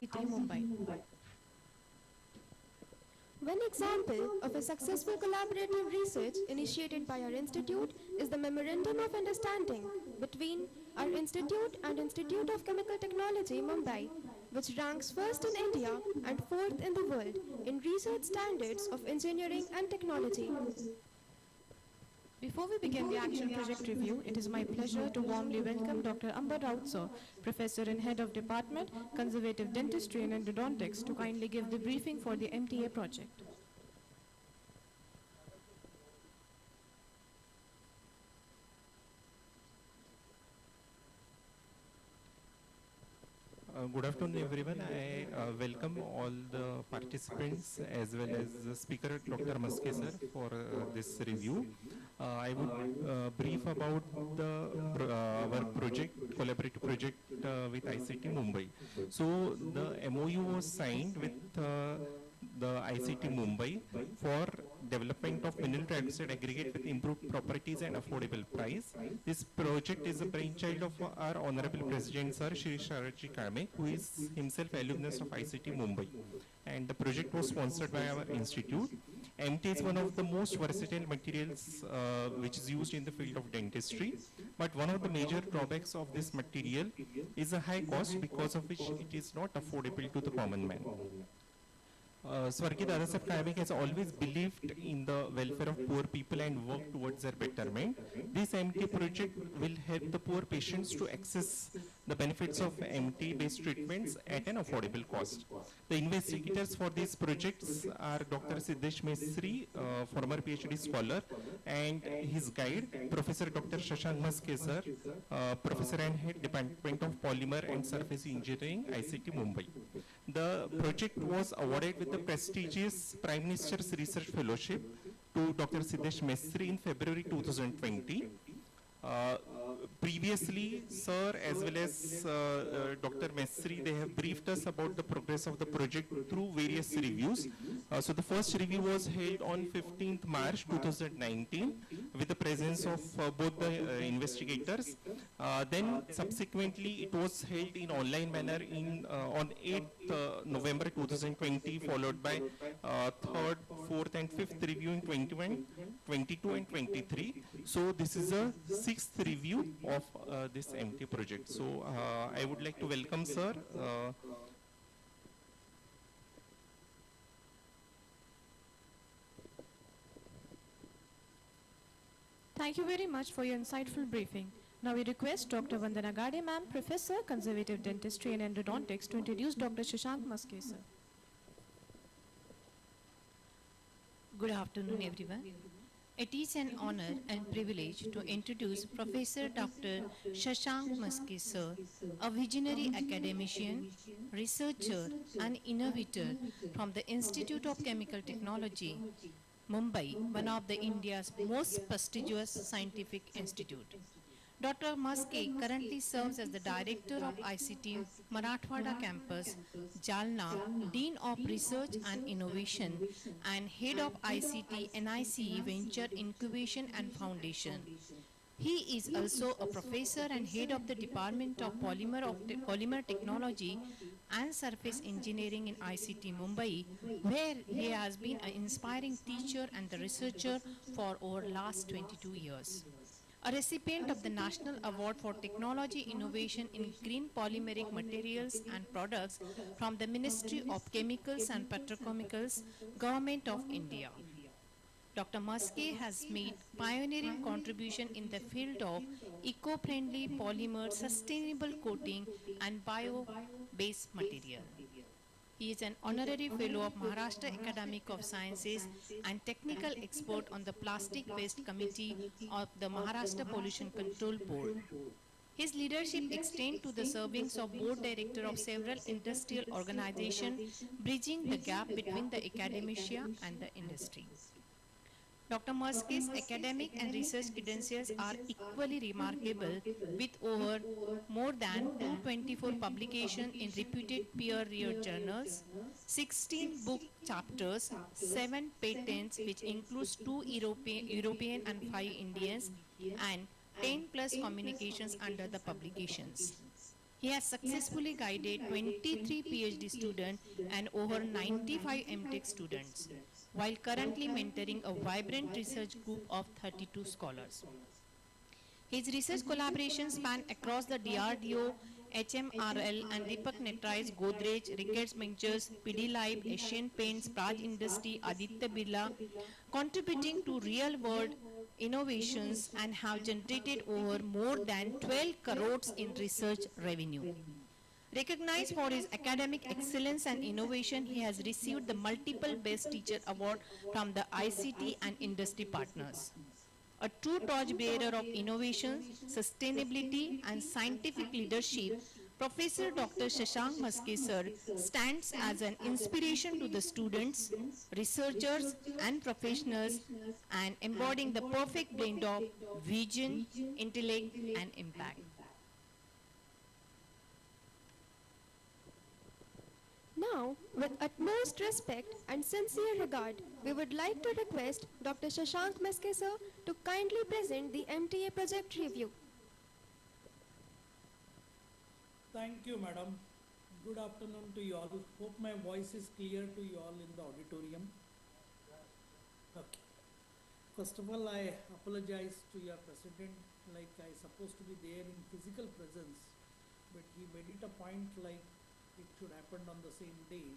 Mumbai. One example of a successful collaborative research initiated by our institute is the Memorandum of Understanding between our institute and Institute of Chemical Technology, Mumbai, which ranks first in India and fourth in the world in research standards of engineering and technology. Before we begin the action project review, it is my pleasure to warmly welcome Dr. Amber Raut sir, Professor and Head of Department, Conservative Dentistry and Endodontics, to kindly give the briefing for the MTA project. Good afternoon, everyone. I welcome all the participants as well as the speaker, Dr. Mhaske sir, for this review. I would brief about our project, collaborative project with ICT Mumbai. So the MOU was signed with the ICT Mumbai for development of mineral dioxide aggregate with improved properties and affordable price. This project is a brainchild of our Honorable President Sir Shri Swargiya Kalmegh, who is himself alumnus of ICT Mumbai. And the project was sponsored by our institute. MTA is one of the most versatile materials which is used in the field of dentistry. But one of the major drawbacks of this material is a high cost, because of which it is not affordable to the common man. Swargiya Dadasaheb Kalmegh has always believed in the welfare of poor people and worked towards their betterment. This MTA project will help the poor patients to access the benefits of MTA-based treatments at an affordable cost. The investigators for these projects are Dr. Siddesh Mesri, former PhD scholar, and his guide, Professor Dr. Shashank Mhaske sir, Professor and Head Department of Polymer and Surface Engineering, ICT Mumbai. The project was awarded with the prestigious Prime Minister's Research Fellowship to Dr. Siddesh Mesri in February 2020. Previously, sir as well as Dr. Mesri, they have briefed us about the progress of the project through various reviews. So the first review was held on 15th March 2019 with the presence of both the investigators. Then subsequently it was held in online manner on 8th November 2020, followed by 3rd, 4th and 5th review in 21, 22 and 23. So this is a 6th review of this MTA project. So I would like to welcome sir. Thank you very much for your insightful briefing. Now we request Dr. Wanadongari ma'am, Professor, Conservative Dentistry and Endodontics, to introduce Dr. Shashank Mhaske sir. Good afternoon, everyone. It is an honor and privilege to introduce Professor Dr. Shashank Mhaske sir, a visionary academician, researcher and innovator from the Institute of Chemical Technology, Mumbai, one of the India's most prestigious scientific institute. Dr. Mhaske currently serves as the Director of ICT Marathwada Campus, Jalna, Dean of Research and Innovation, and Head of ICT NICE Venture Incubation and Foundation. He is also a professor and head of the Department of Polymer Technology and Surface Engineering in ICT Mumbai, where he has been an inspiring teacher and the researcher for over the last 22 years. A recipient of the National Award for Technology Innovation in Green Polymeric Materials and Products from the Ministry of Chemicals and Petrochemicals, Government of India. Dr. Mhaske has made pioneering contribution in the field of eco-friendly polymer, sustainable coating and bio-based material. He is an honorary fellow of Maharashtra Academy of Sciences and technical expert on the Plastic Waste Committee of the Maharashtra Pollution Control Board. His leadership extends to the servings of board director of several industrial organizations, bridging the gap between the academia and the industry. Dr. Mhaske's academic and research credentials are equally remarkable, with over more than 224 publications in reputed peer-reviewed journals, 16 book chapters, 7 patents, which includes 2 European and 5 Indians, and 10 plus communications under the publications. He has successfully guided 23 PhD students and over 95 MTech students, while currently mentoring a vibrant research group of 32 scholars. His research collaborations span across the DRDO, HMRL and Deepak Nitrite's Godrej, Ricketts Ventures, Pidilite, Asian Paints, Praj Industry, Aditya Birla, contributing to real-world innovations and have generated over more than 12 crores in research revenue. Recognized for his academic excellence and innovation, he has received the multiple Best Teacher Award from the ICT and industry partners. A true torchbearer of innovation, sustainability and scientific leadership, Professor Dr. Shashank Mhaske sir stands as an inspiration to the students, researchers and professionals and embodying the perfect blend of vision, intellect and impact. Now, with utmost respect and sincere regard, we would like to request Dr. Shashank Mhaske sir to kindly present the MTA project review. Thank you, madam. Good afternoon to you all. Hope my voice is clear to you all in the auditorium. Okay. First of all, I apologize to your president, like I supposed to be there in physical presence, but he made it a point like it should happen on the same day,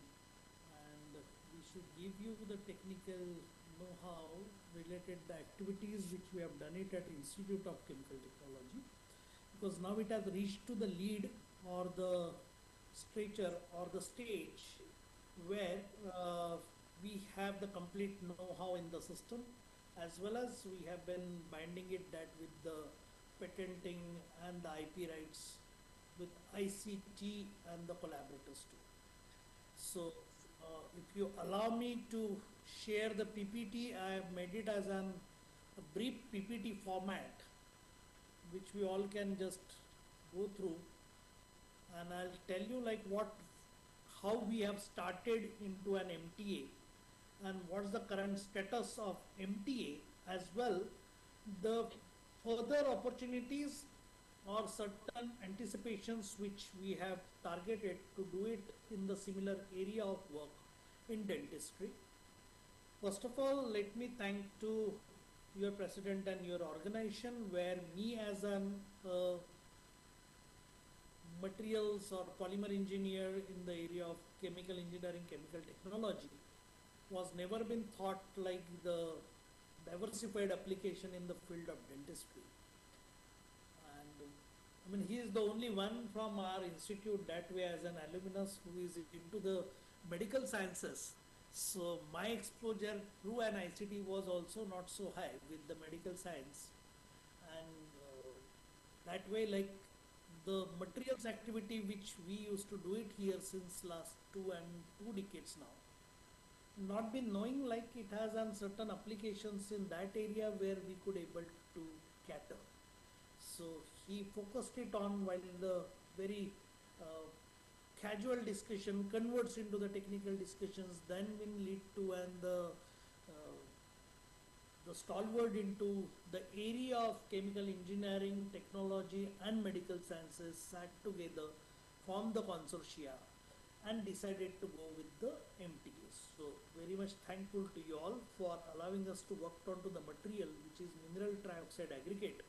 and we should give you the technical know-how related the activities which we have done it at Institute of Chemical Technology, because now it has reached to the lead or the stature or the stage where we have the complete know-how in the system, as well as we have been binding it that with the patenting and the IP rights with ICT and the collaborators too. So if you allow me to share the PPT, I have made it as a brief PPT format which we all can just go through, and I'll tell you like how we have started into an MTA and what's the current status of MTA, as well the further opportunities or certain anticipations which we have targeted to do it in the similar area of work in dentistry. First of all, let me thank to your president and your organization, where me as an materials or polymer engineer in the area of chemical engineering, chemical technology, was never been thought like the diversified application in the field of dentistry. I mean, he is the only one from our institute that way as an alumnus who is into the medical sciences. So my exposure through an ICT was also not so high with the medical science, and that way like the materials activity which we used to do it here since last 2 decades now, not been knowing like it has certain applications in that area where we could able to cater. So he focused it on, while the very casual discussion converts into the technical discussions, then will lead to the stalwart into the area of chemical engineering, technology and medical sciences sat together, formed the consortia and decided to go with the MTAs. So very much thankful to you all for allowing us to work on to the material which is mineral trioxide aggregate.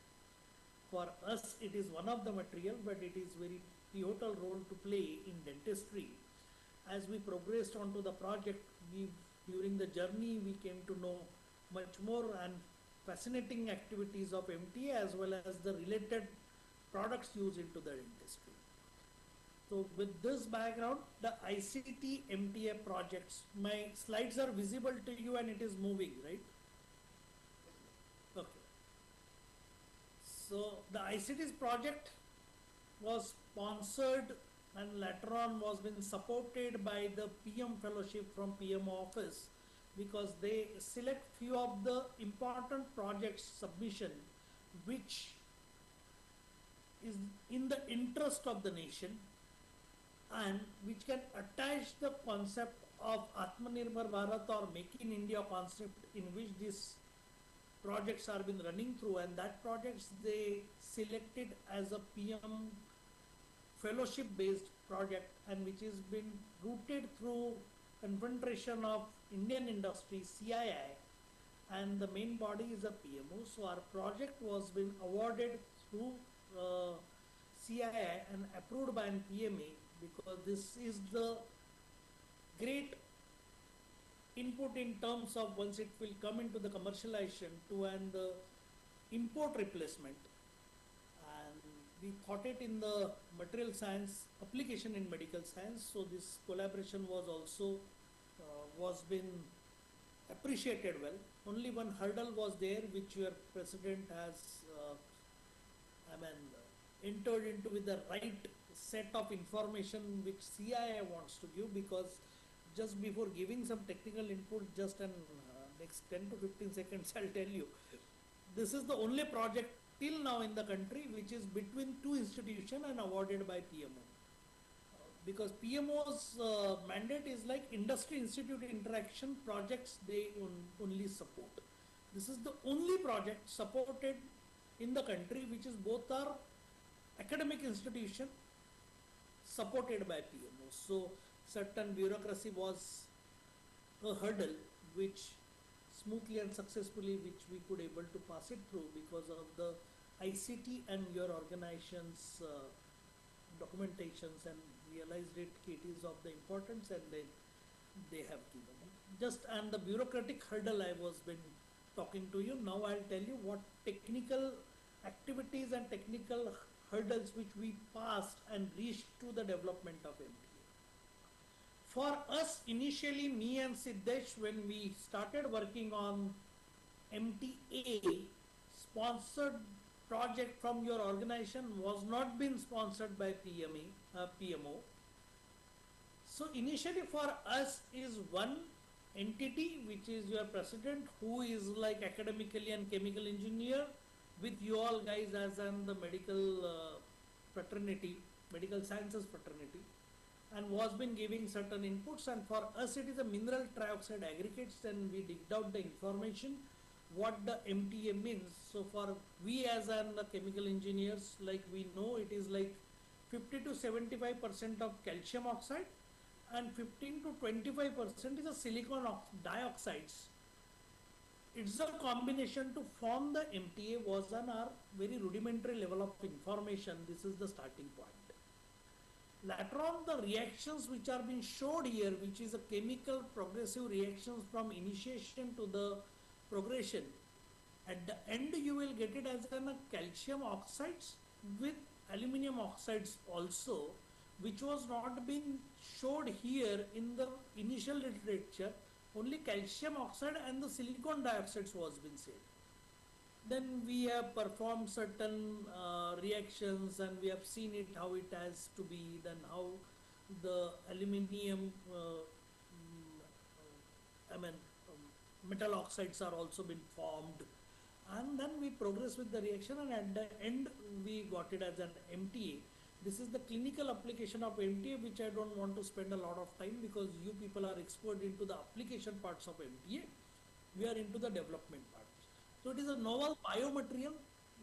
For us it is one of the material, but it is very pivotal role to play in dentistry. As we progressed onto the project, during the journey we came to know much more and fascinating activities of MTA as well as the related products used into the dentistry. So with this background, the ICT MTA projects, my slides are visible to you and it is moving, right? Okay. So the ICT's project was sponsored and later on was been supported by the PM fellowship from PM office, because they select few of the important projects submission which is in the interest of the nation and which can attach the concept of Atmanirbhar Bharat or Make in India concept in which these projects are been running through, and that projects they selected as a PM fellowship based project and which has been rooted through confederation of Indian industry CII, and the main body is a PMO. So our project was been awarded through CII and approved by an PMA, because this is the great input in terms of once it will come into the commercialization to and the import replacement. And we thought it in the material science application in medical science. So this collaboration was also was been appreciated well. Only one hurdle was there, which your president has entered into with the right set of information which CII wants to give, because just before giving some technical input, just in next 10 to 15 seconds, I'll tell you, this is the only project till now in the country which is between two institutions and awarded by PMO. Because PMO's mandate is like industry institute interaction projects they only support. This is the only project supported in the country which is both are academic institution supported by PMO. So certain bureaucracy was a hurdle which smoothly and successfully which we could able to pass it through because of the ICT and your organization's documentations, and realized it is of the importance, and then they have given it. Just and the bureaucratic hurdle I was been talking to you. Now I'll tell you what technical activities and technical hurdles which we passed and reached to the development of MTA. For us, initially, me and Siddesh, when we started working on MTA, sponsored project from your organization was not been sponsored by PMO. So initially for us is one entity, which is your president, who is like academically and chemical engineer, with you all guys as in the medical fraternity, medical sciences fraternity, and was been giving certain inputs. And for us it is a mineral trioxide aggregates, and we digged out the information what the MTA means. So for we as an chemical engineers, like we know it is like 50 to 75% of calcium oxide and 15 to 25% is a silicon dioxides. It's a combination to form the MTA was on our very rudimentary level of information. This is the starting point. Later on, the reactions which are being showed here, which is a chemical progressive reactions from initiation to the progression. At the end, you will get it as a calcium oxides with aluminum oxides also, which was not being showed here in the initial literature. Only calcium oxide and the silicon dioxides was been said. Then we have performed certain reactions, and we have seen it how it has to be, then how the aluminium metal oxides are also been formed, and then we progress with the reaction, and at the end we got it as an MTA. This is the clinical application of MTA, which I don't want to spend a lot of time because you people are expert into the application parts of MTA. We are into the development parts. So it is a novel biomaterial,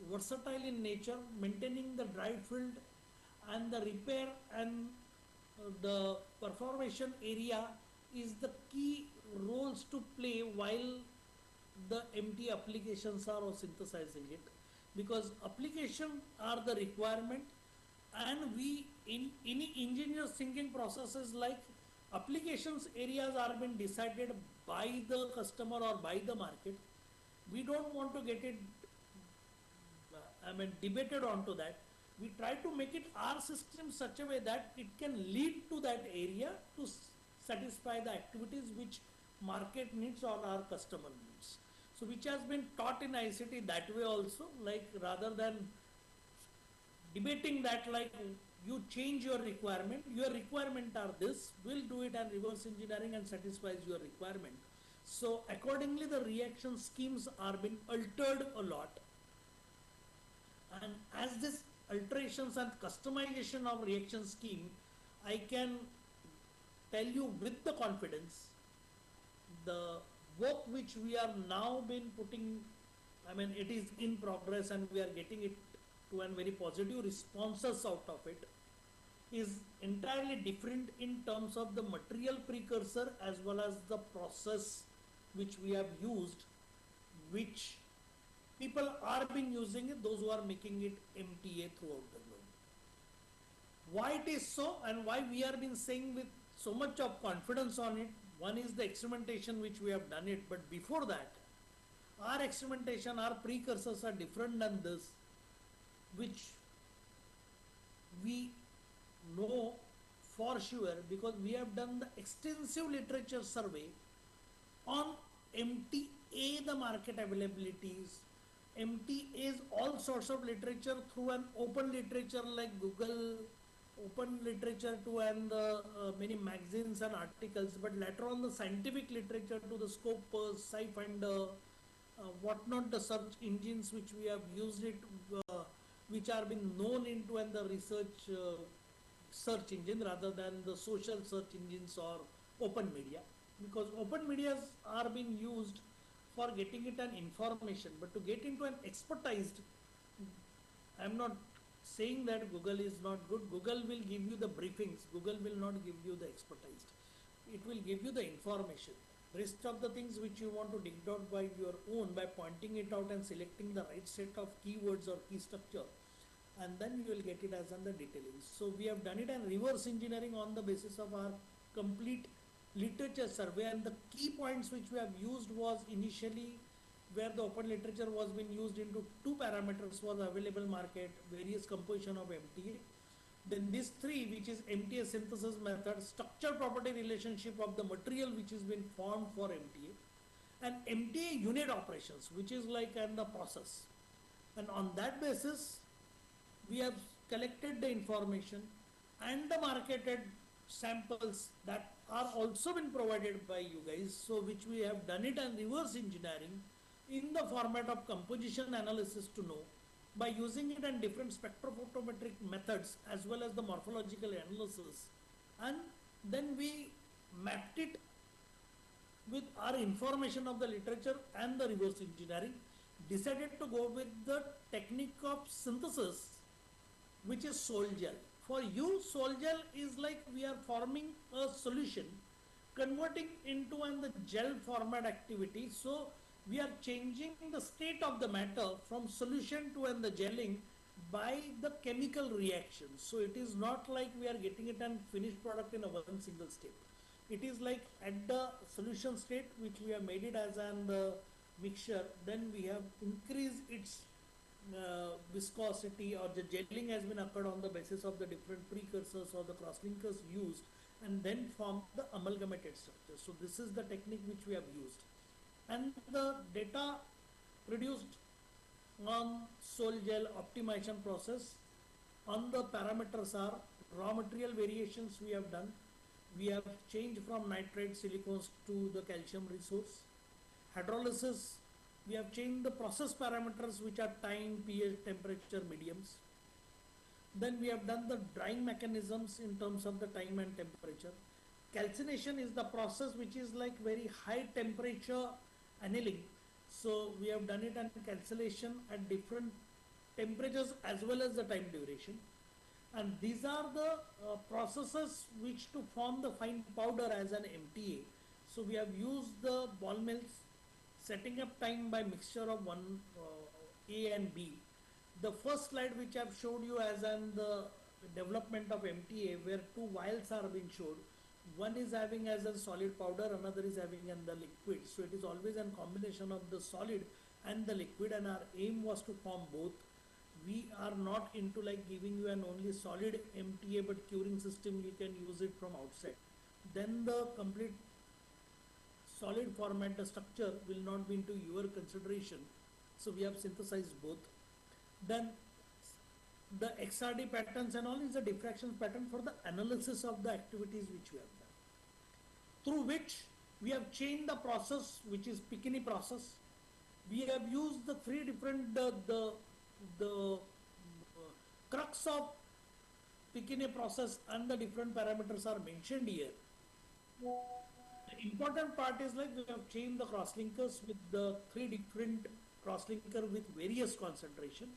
versatile in nature, maintaining the dry field and the repair and the perforation area is the key roles to play while the MTA applications are synthesizing it, because application are the requirement, and we in any engineer thinking processes like applications areas are being decided by the customer or by the market. We don't want to get it debated onto that. We try to make it our system such a way that it can lead to that area to satisfy the activities which market needs or our customer needs. So which has been taught in ICT that way also, like rather than debating that like you change your requirement are this, we'll do it and reverse engineering and satisfies your requirement. So accordingly the reaction schemes are being altered a lot, and as this alterations and customization of reaction scheme, I can tell you with the confidence the work which we are now been putting, it is in progress and we are getting it to a very positive responses out of it. is entirely different in terms of the material precursor as well as the process which we have used, which people are been using it, those who are making it MTA throughout the globe. Why it is so and why we are been saying with so much of confidence on it, one is the experimentation which we have done it, but before that, our experimentation, our precursors are different than this, which we know for sure because we have done the extensive literature survey on MTA, the market availabilities, MTA's all sorts of literature through an open literature like Google, open literature to and many magazines and articles, but later on the scientific literature to the Scopus, SciFinder, whatnot, the search engines which we have used it, which are been known into and the research search engine rather than the social search engines or open media, because open medias are being used for getting it an information, but to get into an expertized, I am not saying that Google is not good. Google will give you the briefings. Google will not give you the expertise. It will give you the information. Rest of the things which you want to dig out by your own, by pointing it out and selecting the right set of keywords or key structure, and then you will get it as under detailing. So we have done it and reverse engineering on the basis of our complete literature survey, and the key points which we have used was initially where the open literature was being used into two parameters was available market, various composition of MTA. Then these three, which is MTA synthesis method, structure property relationship of the material which has been formed for MTA, and MTA unit operations, which is like and the process. And on that basis, we have collected the information and the marketed samples that are also been provided by you guys, so which we have done it and reverse engineering in the format of composition analysis to know by using it and different spectrophotometric methods as well as the morphological analysis, and then we mapped it with our information of the literature and the reverse engineering, decided to go with the technique of synthesis, which is sol gel. For you, sol gel is like we are forming a solution, converting into an the gel format activity. So we are changing the state of the matter from solution to and the gelling by the chemical reaction. So it is not like we are getting it and finished product in a one single step. It is like at the solution state which we have made it as an mixture, then we have increased its viscosity, or the gelling has been occurred on the basis of the different precursors or the crosslinkers used, and then form the amalgamated structure. So this is the technique which we have used, and the data produced on sol gel optimization process on the parameters are raw material variations we have done. We have changed from nitrate silicones to the calcium resource. Hydrolysis, we have changed the process parameters which are time, pH, temperature, mediums. Then we have done the drying mechanisms in terms of the time and temperature. Calcination is the process which is like very high temperature annealing. So we have done it and calcination at different temperatures as well as the time duration. And these are the processes which to form the fine powder as an MTA. So we have used the ball mills, setting up time by mixture of one A and B. The first slide which I have showed you as an the development of MTA, where two vials are being showed. One is having as a solid powder, another is having in the liquid. So it is always a combination of the solid and the liquid, and our aim was to form both. We are not into like giving you an only solid MTA, but curing system you can use it from outside. Then the complete solid format, the structure will not be into your consideration. So we have synthesized both. Then the XRD patterns and all is a diffraction pattern for the analysis of the activities which we have done, through which we have changed the process, which is Piccini process. We have used the three different the crux of Piccini process, and the different parameters are mentioned here. The important part is like we have changed the crosslinkers with the three different crosslinker with various concentration.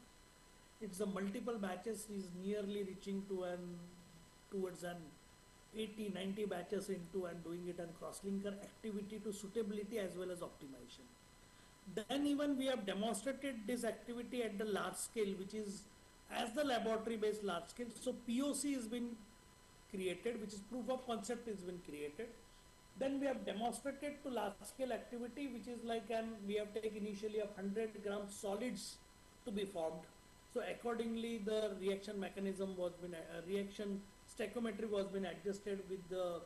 It's a multiple batches is nearly reaching to an towards an 80-90 batches into and doing it and cross-linker activity to suitability as well as optimization. Then even we have demonstrated this activity at the large scale, which is as the laboratory based large scale. So POC has been created, which is proof of concept has been created. Then we have demonstrated to large scale activity, which is like we have taken initially of 100 gram solids to be formed. So accordingly the reaction mechanism was been, reaction stoichiometry was been adjusted with the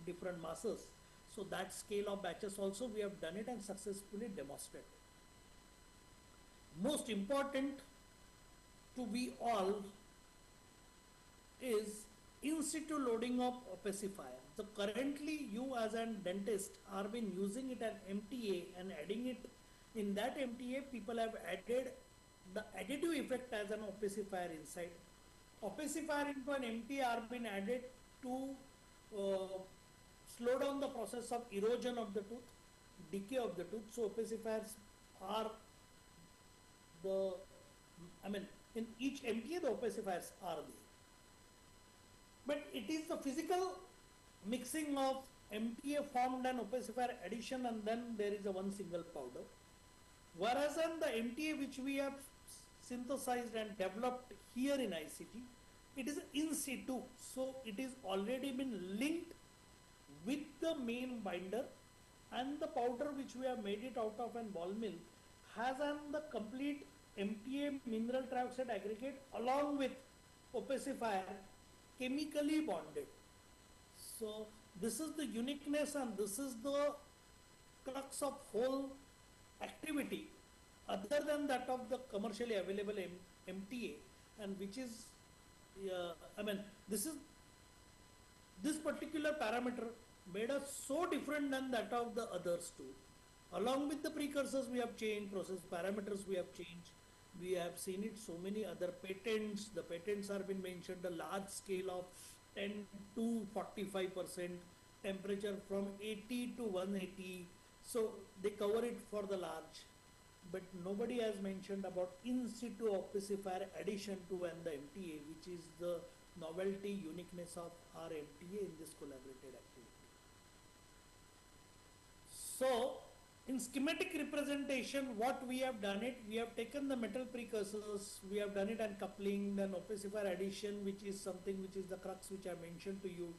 different masses. So that scale of batches also we have done it and successfully demonstrated. Most important to we all is in situ loading of opacifier. So currently you as a dentist are been using it at MTA and adding it. In that MTA people have added the additive effect as an opacifier inside. Opacifier into an MTA are been added to slow down the process of erosion of the tooth, decay of the tooth. So opacifiers are in each MTA the opacifiers are there. But it is the physical mixing of MTA formed and opacifier addition, and then there is a one single powder. Whereas on the MTA which we have synthesized and developed here in ICT, it is in situ. So it is already been linked with the main binder, and the powder which we have made it out of an ball mill has the complete MTA mineral trioxide aggregate along with opacifier chemically bonded. So this is the uniqueness and this is the crux of whole activity other than that of the commercially available MTA, and which is this particular parameter made us so different than that of the others too. Along with the precursors we have changed, process parameters we have changed. We have seen it so many other patents. The patents are been mentioned a large scale of 10 to 45%, temperature from 80 to 180. So they cover it for the large, but nobody has mentioned about in situ opacifier addition to the MTA, which is the novelty, uniqueness of our MTA in this collaborated activity. So in schematic representation, what we have done it, we have taken the metal precursors, we have done it and coupling, then opacifier addition, which is something which is the crux which I mentioned to you,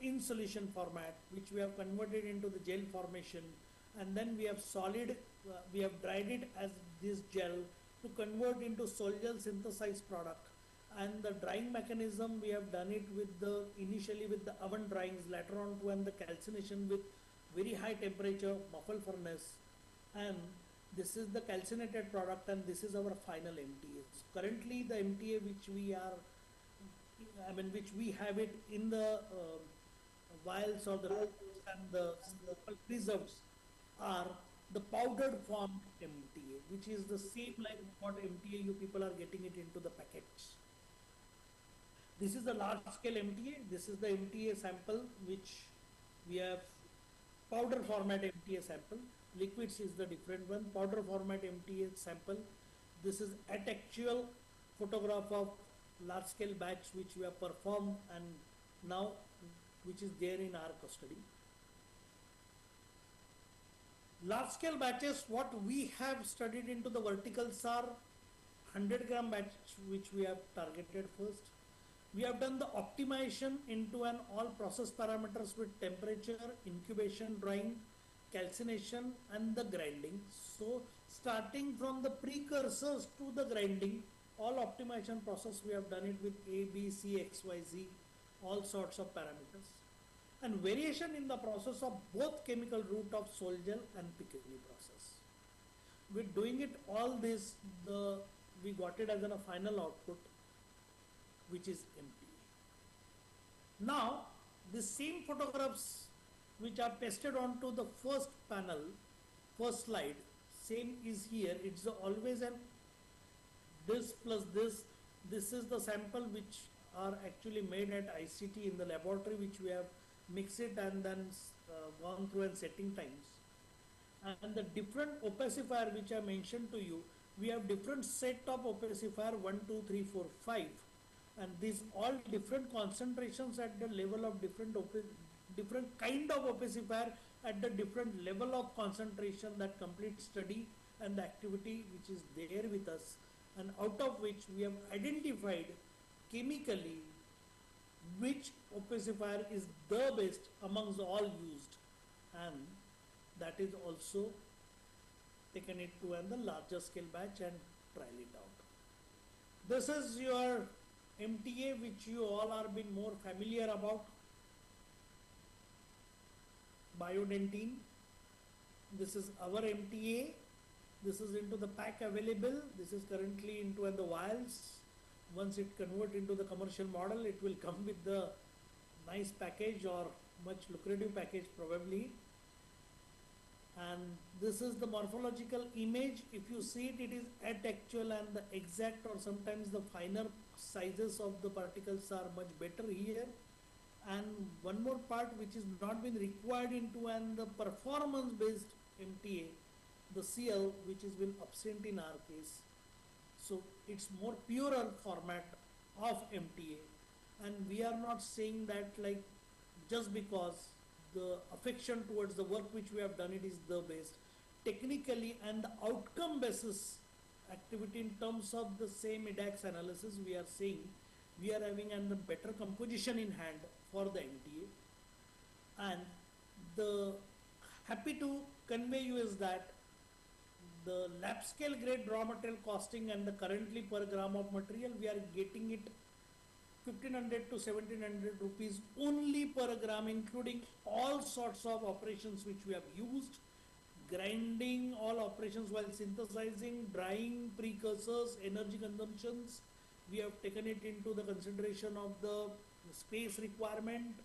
in solution format, which we have converted into the gel formation, and then we have we have dried it as this gel to convert into sol gel synthesized product. And the drying mechanism, we have done it with initially with the oven dryings, later on to and the calcination with very high temperature muffle furnace, and this is the calcinated product, and this is our final MTA. So currently the MTA which we are, which we have it in the vials or the and the preserves are the powdered form MTA, which is the same like what MTA you people are getting it into the packets. This is the large scale MTA. This is the MTA sample which we have. Powder format MTA sample, liquids is the different one. Powder format MTA sample, this is at actual photograph of large scale batch which we have performed and now which is there in our custody. Large scale batches, what we have studied into the verticals are 100 gram batch which we have targeted first. We have done the optimization into an all process parameters with temperature, incubation, drying, calcination and the grinding. So starting from the precursors to the grinding, all optimization process we have done it with A, B, C, X, Y, Z, all sorts of parameters. And variation in the process of both chemical route of sol gel and Piccoli process. With doing it all this, we got it as a final output, which is MTA. Now, the same photographs which are pasted onto the first panel, first slide, same is here. It's always an this plus this. This is the sample which are actually made at ICT in the laboratory, which we have mixed it and then gone through and setting times. And the different opacifier which I mentioned to you, we have different set of opacifier 1, 2, 3, 4, 5. and these all different concentrations at the level of different kind of opacifier at the different level of concentration, that complete study and the activity which is there with us, and out of which we have identified chemically which opacifier is the best amongst all used, and that is also taken it to the larger scale batch and trial it out. This is your MTA, which you all are been more familiar about. Biodentine. This is our MTA. This is into the pack available. This is currently into the vials. Once it convert into the commercial model, it will come with the nice package or much lucrative package probably. And this is the morphological image. If you see it, it is at actual and the exact or sometimes the finer sizes of the particles are much better here. And one more part which is not been required into and the performance based MTA, the CL, which is been absent in our case. So it's more purer format of MTA, and we are not saying that like just because the affection towards the work which we have done, it is the best. Technically and the outcome basis activity in terms of the same EDAX analysis, we are saying we are having a better composition in hand for the MTA. And the happy to convey you is that the lab scale grade raw material costing and the currently per gram of material, we are getting it 1500 to 1700 rupees only per gram, including all sorts of operations which we have used, grinding, all operations while synthesizing, drying, precursors, energy consumptions. We have taken it into the consideration of the space requirement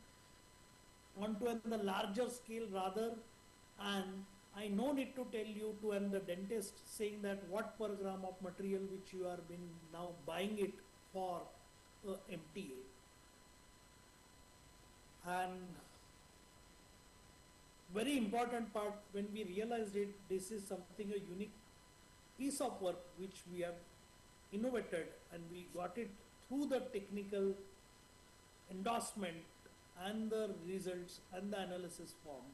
onto the larger scale rather, and I no need to tell you to the dentist saying that what per gram of material which you are been now buying it for MTA. And very important part, when we realized it, this is something a unique piece of work which we have innovated, and we got it through the technical endorsement and the results and the analysis form.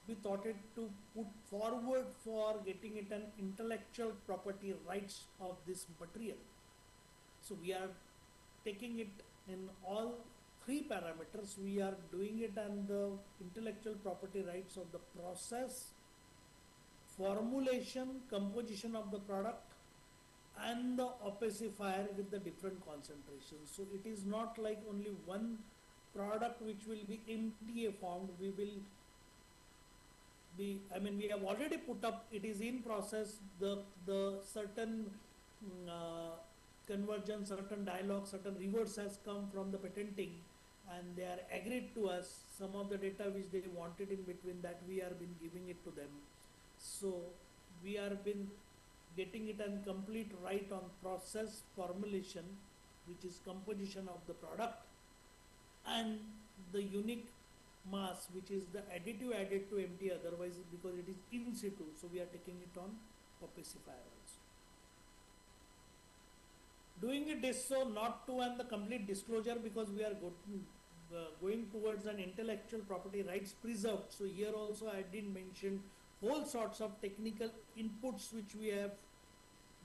We thought it to put forward for getting it an intellectual property rights of this material. So we are taking it in all three parameters. We are doing it on the intellectual property rights of the process, formulation, composition of the product, and the opacifier with the different concentrations. So it is not like only one product which will be MTA formed. We will be, we have already put up, it is in process, the certain convergence, certain dialogue, certain rewards has come from the patenting, and they are agreed to us. Some of the data which they wanted in between, that we are been giving it to them. So we are been getting it and complete right on process, formulation, which is composition of the product, and the unique mass, which is the additive added to MTA, otherwise because it is in situ, so we are taking it on opacifier also. Doing it is so not to the complete disclosure, because we are going towards an intellectual property rights preserved. So here also I did mention all sorts of technical inputs which we have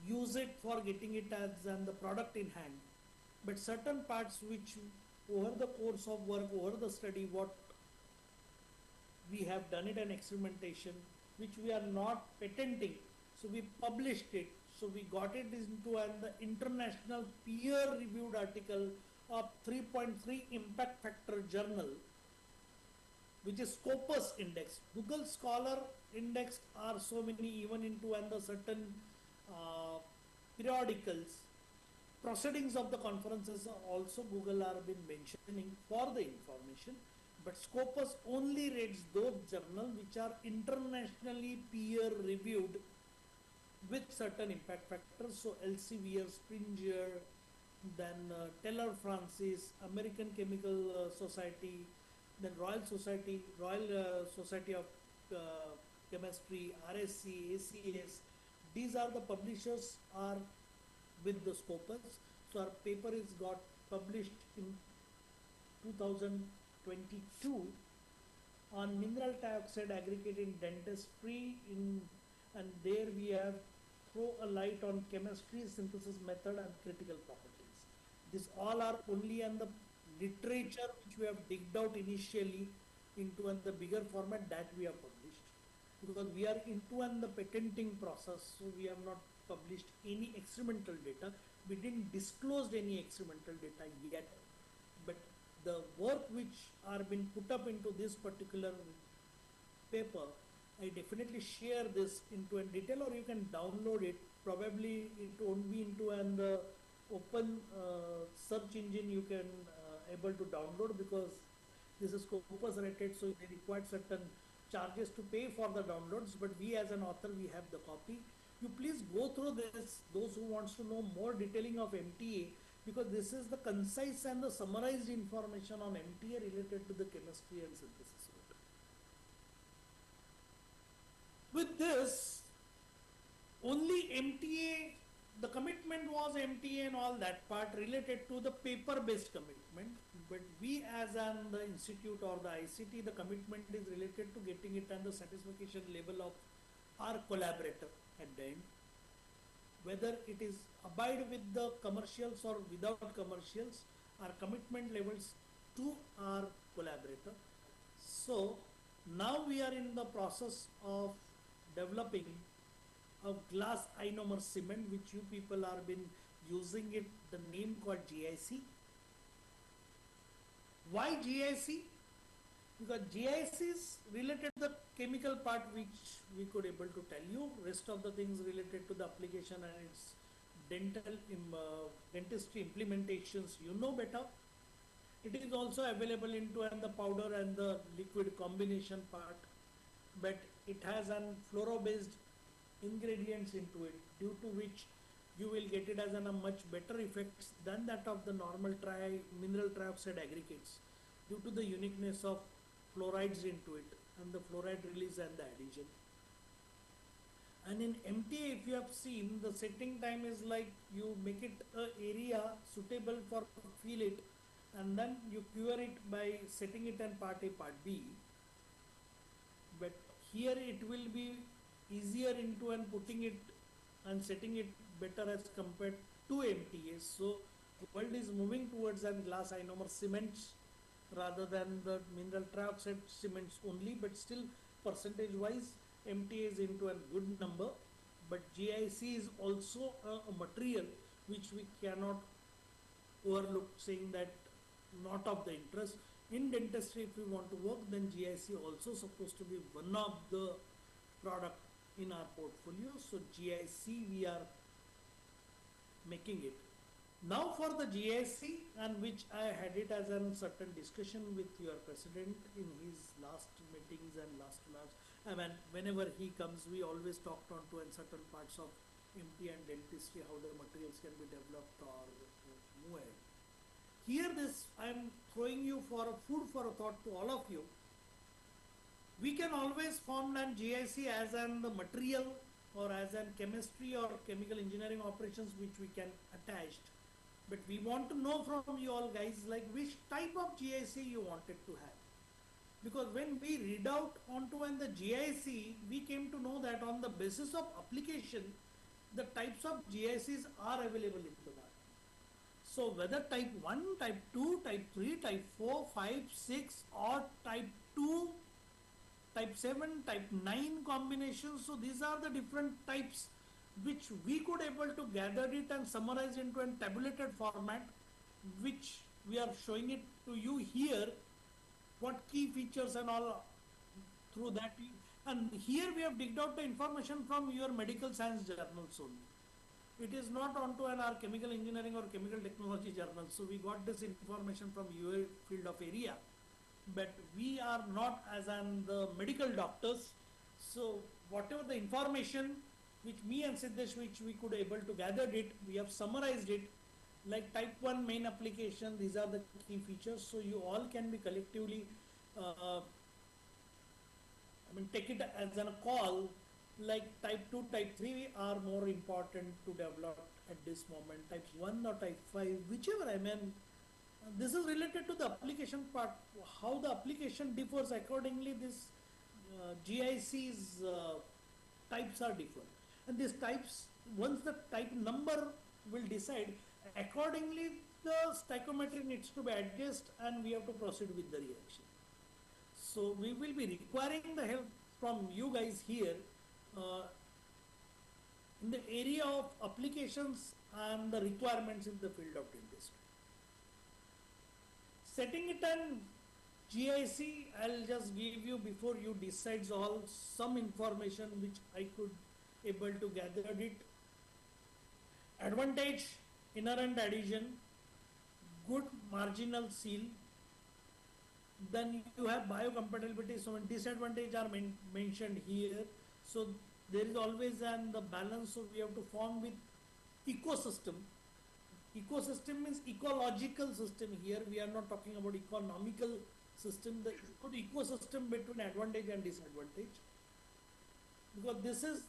used it for getting it as the product in hand. But certain parts which over the course of work, over the study, what we have done it an experimentation, which we are not patenting. So we published it. So we got it into the international peer-reviewed article of 3.3 impact factor journal, which is Scopus index. Google Scholar index are so many, even into the certain periodicals. Proceedings of the conferences also Google are been mentioning for the information. But Scopus only rates those journals which are internationally peer reviewed with certain impact factors. So Elsevier, Springer, then Taylor Francis, American Chemical Society, then Royal Society of Chemistry, RSC, ACS. These are the publishers are with the Scopus. So our paper is got published in 2022 on mineral dioxide aggregate in dentistry and there we have throw a light on chemistry, synthesis method and critical properties. These all are only in the literature which we have digged out initially into the bigger format that we have published. Because we are into the patenting process, so we have not published any experimental data. We didn't disclose any experimental data yet, but the work which are been put up into this particular paper, I definitely share this into a detail, or you can download it. Probably it won't be into an open search engine you can able to download, because this is corpus rated, so they require certain charges to pay for the downloads, but we as an author, we have the copy. You please go through this, those who wants to know more detailing of MTA, because this is the concise and the summarized information on MTA related to the chemistry and synthesis. With this, only MTA, the commitment was MTA and all that part related to the paper-based commitment, but we as the institute or the ICT, the commitment is related to getting it at the satisfaction level of our collaborator at the end. Whether it is abide with the commercials or without commercials, our commitment levels to our collaborator. So now we are in the process of developing a glass ionomer cement, which you people are been using it, the name called GIC. Why GIC? Because GIC is related to the chemical part which we could able to tell you. Rest of the things related to the application and its dentistry implementations, you know better. It is also available into the powder and the liquid combination part, but it has an fluoro-based ingredients into it, due to which you will get it as a much better effects than that of the normal mineral trioxide aggregates, due to the uniqueness of fluorides into it and the fluoride release and the adhesion. And in MTA, if you have seen, the setting time is like you make it an area suitable for feel it, and then you cure it by setting it in part A, part B. But here it will be easier into and putting it and setting it better as compared to MTA. So the world is moving towards a glass ionomer cements rather than the mineral trioxide cements only, but still percentage wise MTA is into a good number, but GIC is also a material which we cannot overlook, saying that not of the interest. In dentistry, if we want to work, then GIC also supposed to be one of the product in our portfolio. So GIC we are making it. Now for the GIC, and which I had it as a certain discussion with your president in his last meetings and last, I mean, whenever he comes, we always talked on to in certain parts of MT and dentistry, how the materials can be developed or move ahead. Here this, I am throwing you for a food for a thought to all of you. We can always form an GIC as an the material or as an chemistry or chemical engineering operations which we can attach. But we want to know from you all guys, like which type of GIC you wanted to have. Because when we read out onto the GIC, we came to know that on the basis of application, the types of GICs are available in the market. So whether type 1, type 2, type 3, type 4, 5, 6 or type 2, type 7, type 9 combinations. So these are the different types which we could able to gather it and summarize into a tabulated format, which we are showing it to you here, what key features and all through that. And here we have digged out the information from your medical science journals only. It is not onto our chemical engineering or chemical technology journal. So we got this information from your field of area, but we are not as the medical doctors. So whatever the information which me and Siddesh, which we could able to gather it, we have summarized it like type 1 main application. These are the key features. So you all can be collectively, take it as a call, like type 2, type 3 are more important to develop at this moment, type 1 or type 5, whichever. I mean, this is related to the application part, how the application differs accordingly. This GIC's types are different, and these types, once the type number will decide, accordingly the stoichiometry needs to be adjusted and we have to proceed with the reaction. So we will be requiring the help from you guys here in the area of applications and the requirements in the field of dentistry. Setting it on GIC, I'll just give you, before you decides all, some information which I could able to gather it. Advantage, inherent adhesion, good marginal seal. Then you have biocompatibility, so disadvantage are mentioned here. So there is always the balance, so we have to form with ecosystem. Ecosystem means ecological system here. We are not talking about economical system. The ecosystem between advantage and disadvantage. Because this is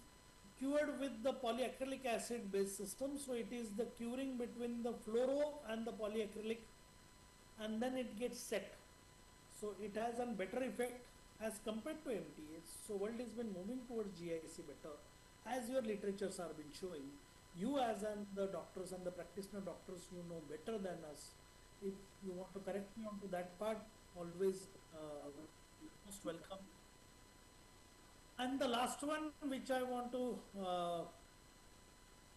cured with the polyacrylic acid based system. So it is the curing between the fluoro and the polyacrylic, and then it gets set. So it has a better effect as compared to MTA. So world has been moving towards GIC better, as your literatures are been showing. You as the doctors and the practitioner doctors, you know better than us. If you want to correct me onto that part, always most welcome. And the last one which I want to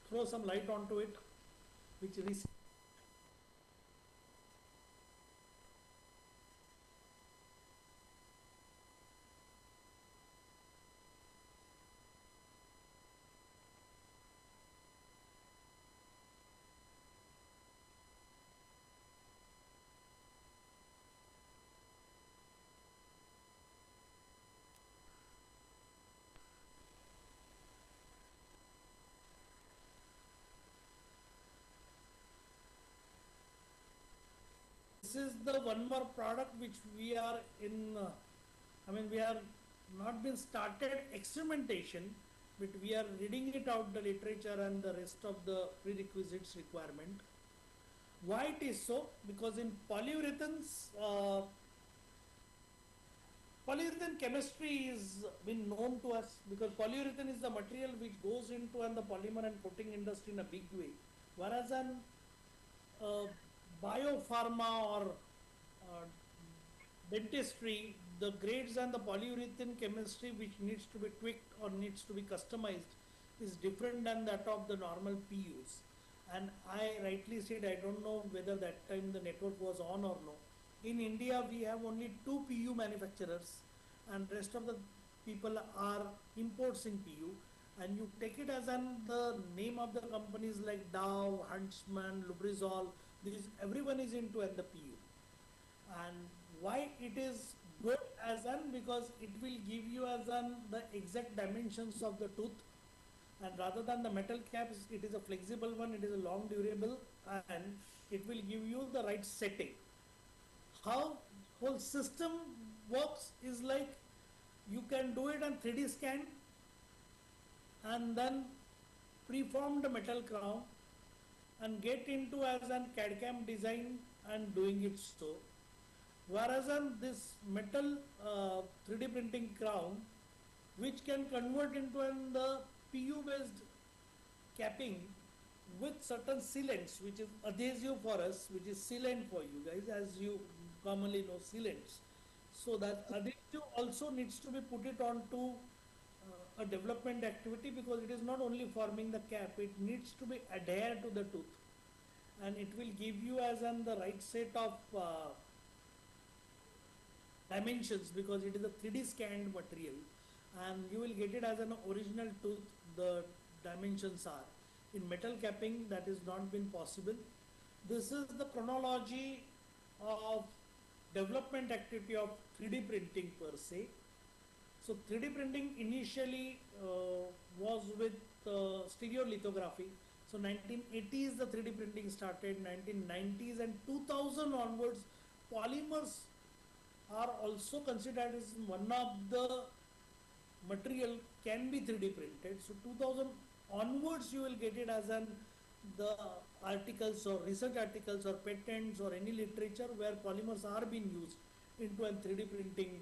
throw some light onto it, which is this is the one more product which we are in, we are not been started experimentation, but we are reading it out the literature and the rest of the prerequisites requirement. Why it is so? Because in polyurethanes, polyurethane chemistry is been known to us, because polyurethane is the material which goes into the polymer and coating industry in a big way, whereas an biopharma or dentistry, the grades and the polyurethane chemistry which needs to be tweaked or needs to be customized is different than that of the normal PUs. And I rightly said, I don't know whether that time the network was on or no. In India, we have only 2 PU manufacturers, and rest of the people are imports in PU. And you take it as the name of the companies like Dow, Huntsman, Lubrizol, everyone is into the PU. And why it is good as because it will give you as the exact dimensions of the tooth, and rather than the metal caps, it is a flexible one, it is a long durable, and it will give you the right setting. How whole system works is like, you can do it on 3D scan and then preformed metal crown and get into as an CAD/CAM design and doing it so. Whereas on this metal 3D printing crown, which can convert into the PU based capping with certain sealants, which is adhesive for us, which is sealant for you guys, as you commonly know sealants. So that adhesive also needs to be put it onto a development activity, because it is not only forming the cap, it needs to be adhered to the tooth, and it will give you as the right set of dimensions, because it is a 3D scanned material, and you will get it as an original tooth. The dimensions are in metal capping, that is not been possible. This is the chronology of development activity of 3D printing per se. So 3D printing initially was with stereolithography. So 1980s the 3D printing started, 1990s and 2000 onwards polymers are also considered as one of the material can be 3D printed. So 2000 onwards you will get it as an the articles or research articles or patents or any literature where polymers are being used into a 3D printing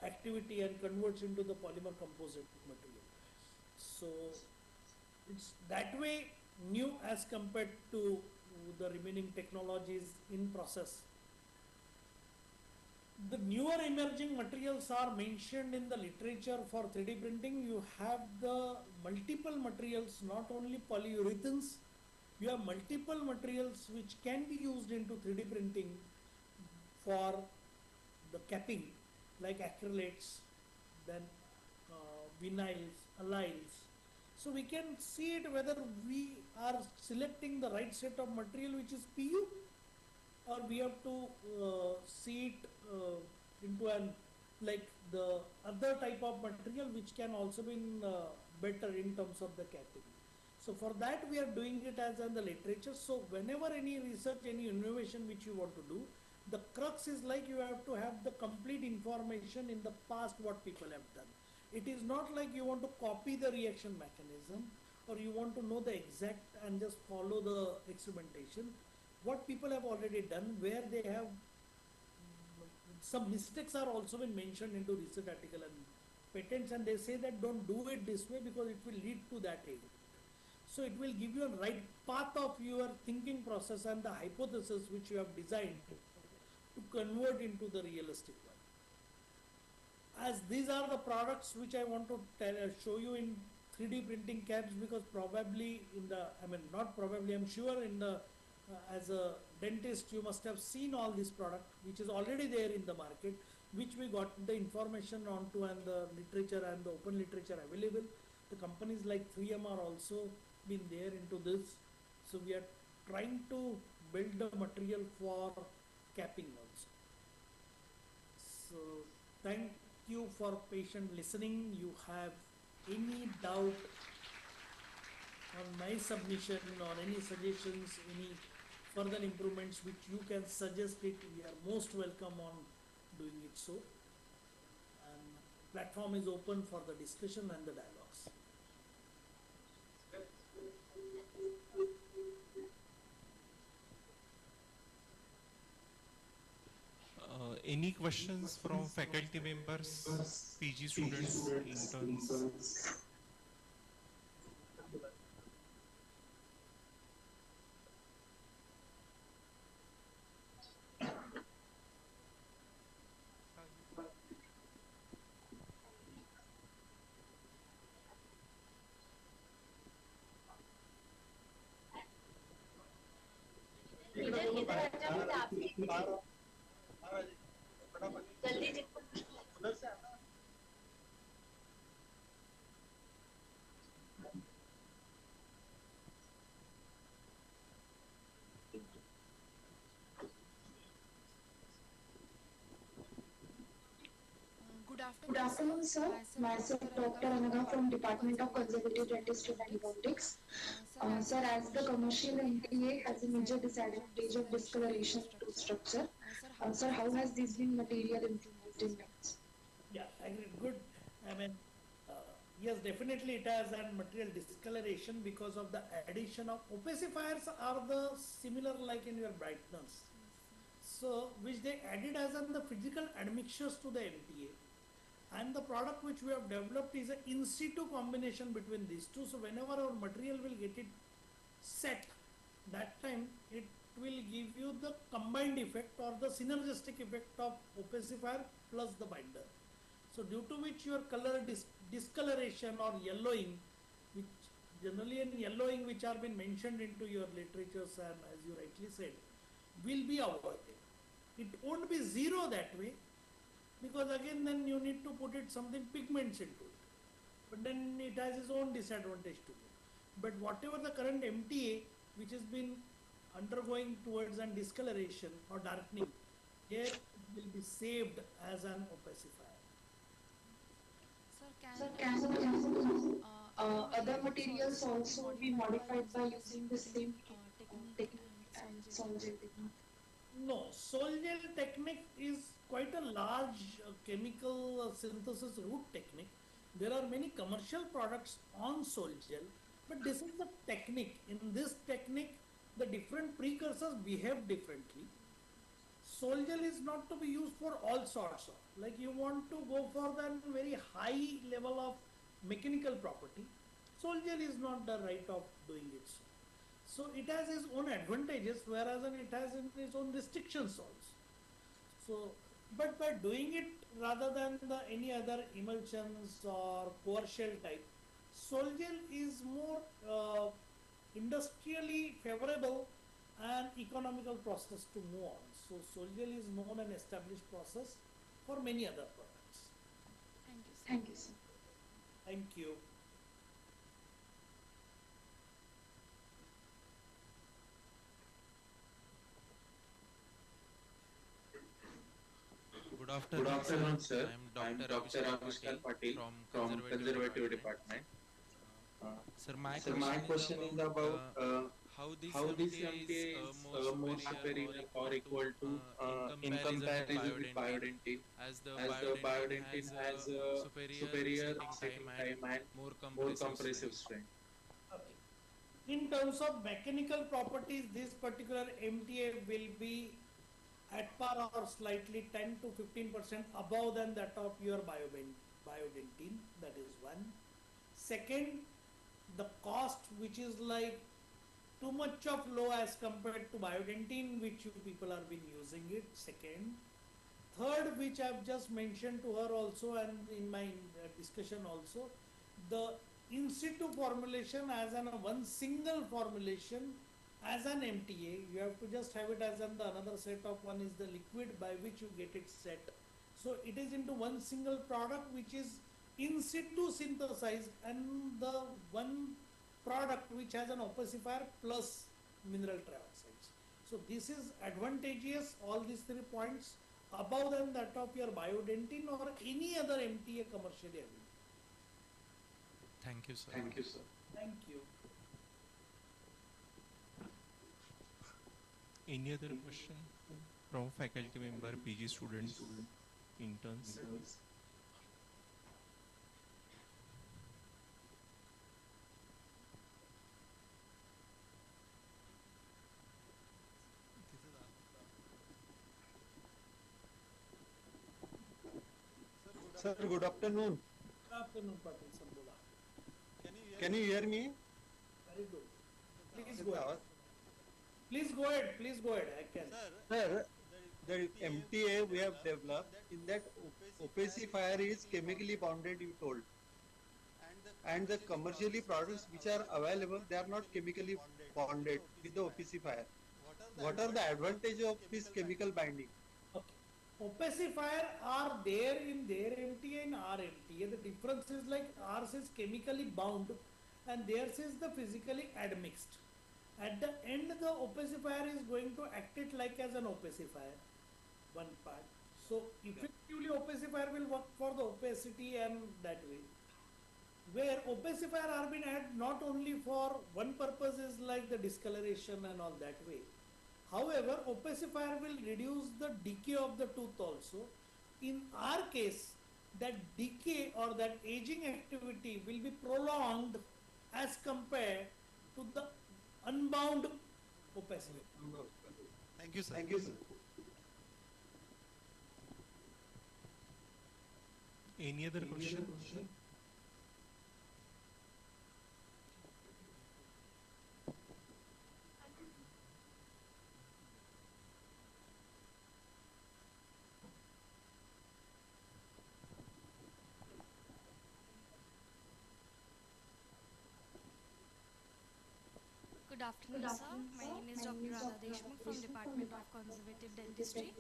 activity and converts into the polymer composite material. So it's that way new as compared to the remaining technologies in process. The newer emerging materials are mentioned in the literature for 3D printing. You have the multiple materials, not only polyurethanes, you have multiple materials which can be used into 3D printing for the capping, like acrylates, then vinyls, allyls. So we can see it whether we are selecting the right set of material which is PU, or we have to see it into an like the other type of material which can also be better in terms of the capping. So for that we are doing it as in the literature. So whenever any research, any innovation which you want to do, the crux is like you have to have the complete information in the past what people have done. It is not like you want to copy the reaction mechanism or you want to know the exact and just follow the experimentation. What people have already done, where they have some mistakes are also been mentioned into research article and patents, and they say that don't do it this way because it will lead to that end. So it will give you a right path of your thinking process and the hypothesis which you have designed to convert into the realistic one. As these are the products which I want to show you in 3D printing caps, because probably in the, not probably, I'm sure in the, as a dentist you must have seen all this product which is already there in the market, which we got the information onto and the literature and the open literature available. The companies like 3M are also been there into this. So we are trying to build the material for capping also. So thank you for patient listening. You have any doubt on my submission or any suggestions, any further improvements which you can suggest it, we are most welcome on doing it so. And platform is open for the discussion and the dialogues. Any questions from faculty members, PG students, interns? Good afternoon, sir. Myself, Dr. Anagha from Department of Conservative Dentistry and Endodontics. Sir, as the commercial MTA has a major disadvantage of discoloration tooth structure, sir, how has this been material implemented? Yeah, I agree. Good. Yes, definitely it has a material discoloration because of the addition of opacifiers are the similar like in your brightness. So, which they added as in the physical admixtures to the MTA. And the product which we have developed is an in situ combination between these two. So whenever our material will get it set, that time it will give you the combined effect or the synergistic effect of opacifier plus the binder. So due to which your color discoloration or yellowing, which generally in yellowing which are been mentioned into your literatures and as you rightly said, will be avoided. It won't be zero that way, because again then you need to put it something pigments into it, but then it has its own disadvantage to it. But whatever the current MTA which has been undergoing towards an discoloration or darkening, here it will be saved as an opacifier. Sir, can other materials also be modified by using the same technique and sol gel technique? No, sol gel technique is quite a large chemical synthesis route technique. There are many commercial products on sol gel, But this is the technique. In this technique, the different precursors behave differently. Sol gel is not to be used for all sorts of. Like you want to go for the very high level of mechanical property. Sol gel is not the right of doing it so. So it has its own advantages, whereas it has its own restrictions also. So, but by doing it rather than the any other emulsions or core shell type, sol gel is more industrially favorable and economical process to move on. So sol gel is known and established process for many other products. Thank you, sir. Thank you. Good afternoon, sir. I am Dr. Avishkar Patil from Conservative Department. Sir, my question is about how this MTA is more superior or equal to in comparison with biodentin, as the biodentin has a superior setting time and more compressive strength. Okay. In terms of mechanical properties, this particular MTA will be at par or slightly 10 to 15% above than that of your biodentin. That is one. Second, the cost, which is like too much of low as compared to biodentin, which you people have been using it. Second. Third, which I have just mentioned to her also and in my discussion also, the in situ formulation as an one single formulation as an MTA, you have to just have it as the another set of one is the liquid by which you get it set. So it is into one single product which is in situ synthesized, and the one product which has an opacifier plus mineral trioxides. So this is advantageous, all these 3 points above than that of your biodentin or any other MTA commercially available. Thank you, sir. Thank you, sir. Thank you. Any other question from faculty member, PG students, interns? Sir, good afternoon. Good afternoon, Patil Sambola. Can you hear me? Very good. Please go ahead. Please go ahead. Please go ahead. I can. Sir, the MTA we have developed, in that opacifier is chemically bounded, you told. And the commercially products which are available, they are not chemically bonded with the opacifier. What are the advantages of this chemical binding? Okay. Opacifier are there in their MTA and our MTA. The difference is like ours is chemically bound and theirs is the physically admixed. At the end, the opacifier is going to act it like as an opacifier, one part. So effectively opacifier will work for the opacity and that way. Where opacifier are being added not only for one purpose is like the discoloration and all that way. However, opacifier will reduce the decay of the tooth also. In our case, that decay or that aging activity will be prolonged as compared to the unbound opacity. Thank you, sir. Thank you, sir. Any other question? Good afternoon, sir. My name is Dr. Dadasaheb from Department of Conservative Dentistry.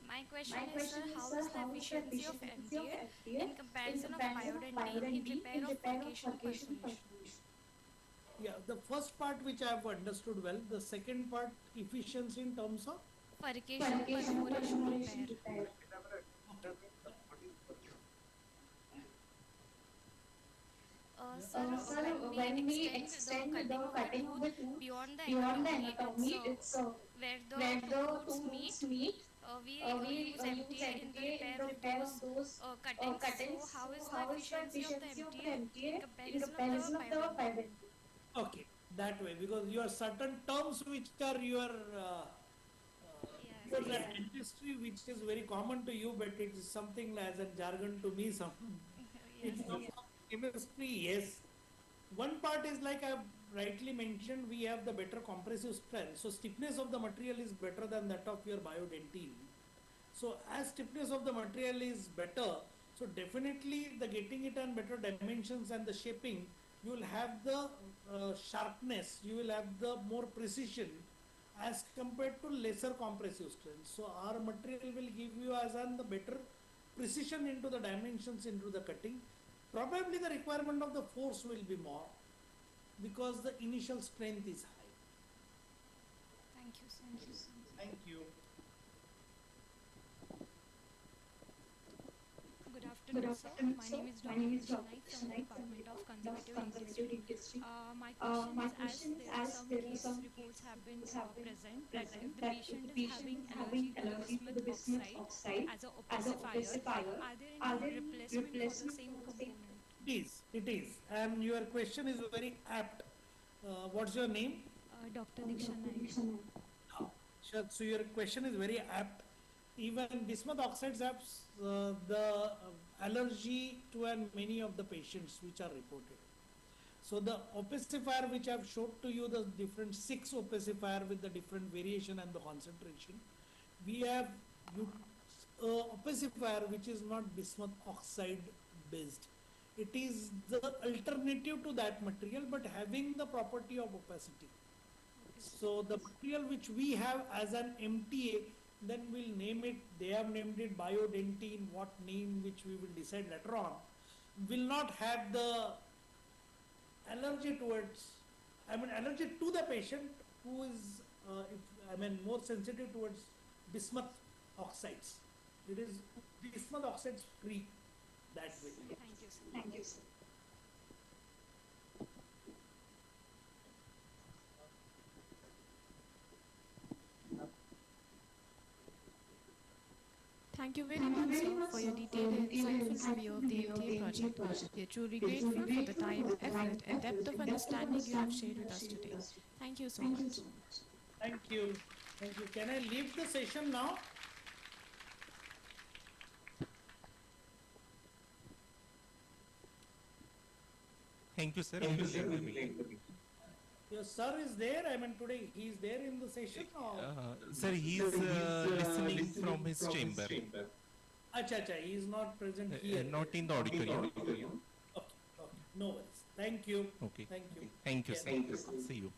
My question is, sir, how is the efficiency of MTA in comparison of biodentin in repair of furcation perforation? Yeah, the first part which I have understood well, the second part efficiency in terms of Furcation perforation repair. Sir, when we extend the cutting of the tooth beyond the anatomy, it's where the tooths meet, we use MTA in the repair of those cuttings. So how is the efficiency of the MTA in comparison of the biodentin? Okay, that way, because you have certain terms which are your Yes, because yes. that industry which is very common to you, but it is something as a jargon to me. Some Yes, it's yes. chemistry, yes. One part is like I've rightly mentioned, we have the better compressive strength. So stiffness of the material is better than that of your biodentine. So as stiffness of the material is better, so definitely the getting it on better dimensions and the shaping, you will have the sharpness, you will have the more precision as compared to lesser compressive strength. So our material will give you as on the better precision into the dimensions into the cutting. Probably the requirement of the force will be more because the initial strength is high. Thank you, sir. Thank you. Good afternoon, sir. My name is Dr. Shashank from the Department of Conservative Dentistry. My question is, as there are some case reports have been present that if the patient is having allergy to the bismuth oxide as a opacifier, are there any replacement for the same component? It is, and your question is very apt. What's your name? Dr. Diksha Naik. Sure. So your question is very apt. Even bismuth oxides have the allergy to and many of the patients which are reported. So the opacifier which I have showed to you, the different 6 opacifier with the different variation and the concentration. We have opacifier which is not bismuth oxide based. It is the alternative to that material but having the property of opacity. So the material which we have as an MTA, then we'll name it, they have named it biodentine, what name which we will decide later on, will not have the allergy towards, allergy to the patient who is, more sensitive towards bismuth oxides. It is bismuth oxides free that way. Thank you, sir. Thank you, sir. Thank you very much, sir, for your detailed and insightful review of the MTA project. We are truly grateful for the time, effort, and depth of understanding you have shared with us today. Thank you so much. Thank you. Thank you. Can I leave the session now? Thank you, sir. Your sir is there. Today he is there in the session. Or? Sir, he is listening from his chamber. Acha, he is not present here. Not in the auditorium. Okay, no worries. Thank you. Okay. Thank you. Thank you, Yeah. sir. See you.